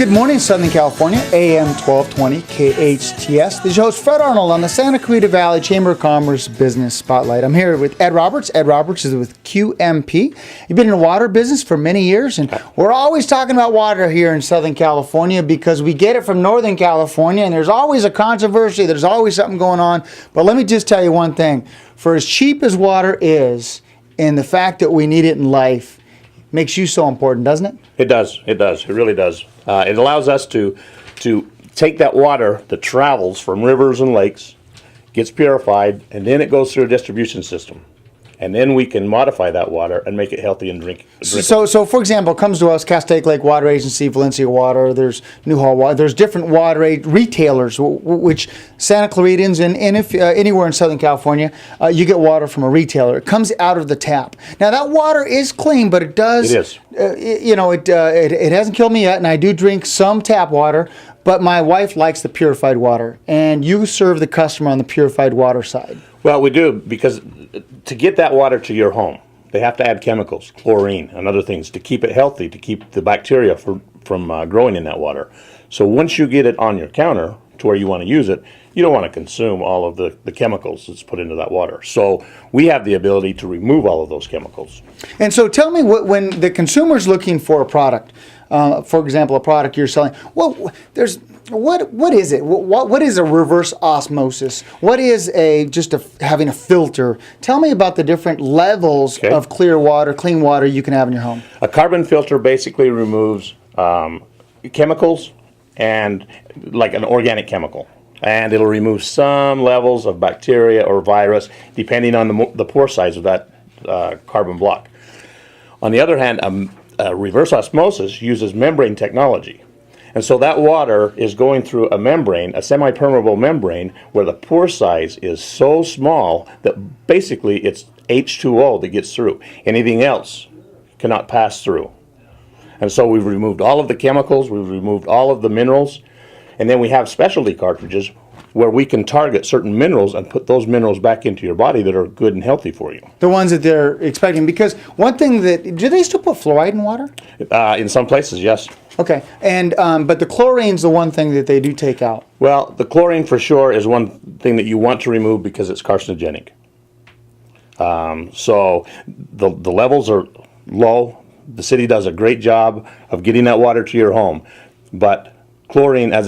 Good morning, Southern California, AM 1220 KHTS. This is your host, Fred Arnold, on the Santa Clarita Valley Chamber of Commerce Business Spotlight. I'm here with Ed Roberts. Ed Roberts is with QMP. You've been in the water business for many years, and we're always talking about water here in Southern California because we get it from Northern California, and there's always a controversy, there's always something going on. But let me just tell you one thing. For as cheap as water is, and the fact that we need it in life, makes you so important, doesn't it? It does. It does. It really does. It allows us to take that water that travels from rivers and lakes, gets purified, and then it goes through a distribution system. And then we can modify that water and make it healthy and drinkable. So for example, it comes to us, Castaic Lake Water Agency, Valencia Water, there's Newhall Water, there's different water retailers, which Santa Claritans and if anywhere in Southern California, you get water from a retailer. It comes out of the tap. Now that water is clean, but it does. It is. It hasn't killed me yet, and I do drink some tap water. But my wife likes the purified water, and you serve the customer on the purified water side. Well, we do, because to get that water to your home, they have to add chemicals, chlorine, and other things to keep it healthy, to keep the bacteria from growing in that water. So once you get it on your counter to where you want to use it, you don't want to consume all of the chemicals that's put into that water. So we have the ability to remove all of those chemicals. And so tell me, when the consumer's looking for a product, for example, a product you're selling, well, what is it? What is a reverse osmosis? What is having a filter? Tell me about the different levels of clean water you can have in your home. A carbon filter basically removes chemicals, and like an organic chemical. And it'll remove some levels of bacteria or virus depending on the pore size of that carbon block. On the other hand, a reverse osmosis uses membrane technology. And so that water is going through a membrane, a semi-permeable membrane, where the pore size is so small that basically it's H2O that gets through. Anything else cannot pass through. And so we've removed all of the chemicals, we've removed all of the minerals, and then we have specialty cartridges where we can target certain minerals and put those minerals back into your body that are good and healthy for you. The ones that they're expecting. Because one thing do they still put fluoride in water? In some places, yes. Okay, and but the chlorine's the one thing that they do take out. Well, the chlorine for sure is one thing that you want to remove because it's carcinogenic. So the levels are low. The city does a great job of getting that water to your home, but chlorine as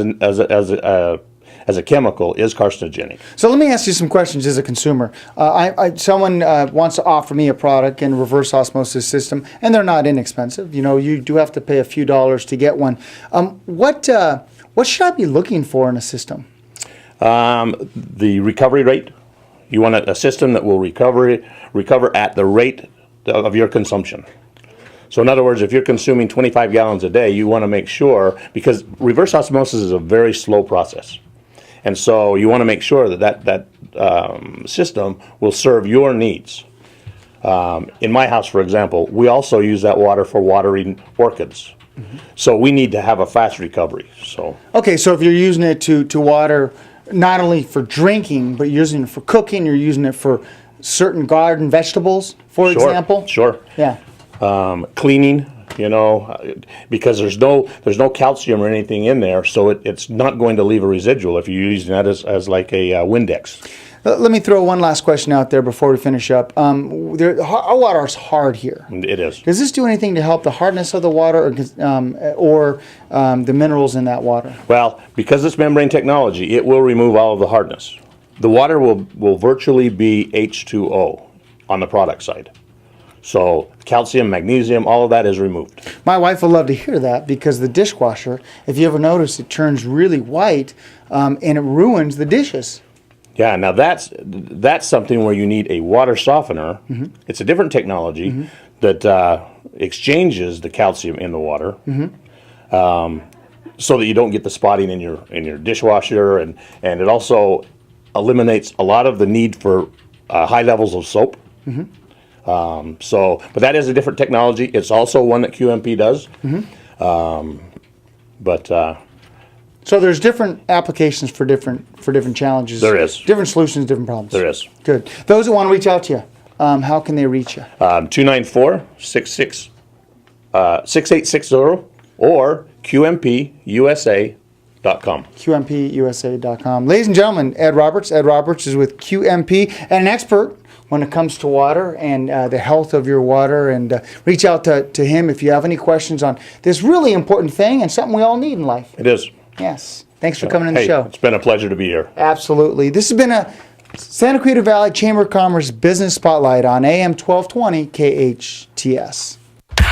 a chemical is carcinogenic. So let me ask you some questions as a consumer. Someone wants to offer me a product in reverse osmosis system, and they're not inexpensive. You know, you do have to pay a few dollars to get one. What should I be looking for in a system? The recovery rate. You want a system that will recover at the rate of your consumption. So in other words, if you're consuming 25 gallons a day, you want to make sure, because reverse osmosis is a very slow process. And so you want to make sure that system will serve your needs. In my house, for example, we also use that water for watering orchids. Mm-hmm. So we need to have a fast recovery. Okay, so if you're using it to water not only for drinking, but you're using it for cooking, you're using it for certain garden vegetables, for example? Sure. Yeah. Cleaning, because there's no calcium or anything in there, so it's not going to leave a residual if you're using that as like a Windex. Let me throw one last question out there before we finish up. Our water is hard here. It is. Does this do anything to help the hardness of the water or the minerals in that water? Well, because it's membrane technology, it will remove all of the hardness. The water will virtually be H2O on the product side. So calcium, magnesium, all of that is removed. My wife will love to hear that, because the dishwasher, if you ever notice, it turns really white and it ruins the dishes. Yeah, now that's something where you need a water softener. Mm-hmm. It's a different technology mm-hmm. that exchanges the calcium in the water, mm-hmm. So that you don't get the spotting in your dishwasher, and it also eliminates a lot of the need for high levels of soap. Mm-hmm. But that is a different technology. It's also one that QMP does. Mm-hmm. So there's different applications for different challenges. There is. Different solutions, different problems. There is. Good. Those that want to reach out to you, how can they reach you? 294-6860 or QMPUSA.com. QMPUSA.com. Ladies and gentlemen, Ed Roberts. Ed Roberts is with QMP and an expert when it comes to water and the health of your water. And reach out to him if you have any questions on this really important thing and something we all need in life. It is. Yes. Thanks for coming on the Hey, show. it's been a pleasure to be here. Absolutely. This has been a Santa Clarita Valley Chamber of Commerce Business Spotlight on AM 1220 KHTS.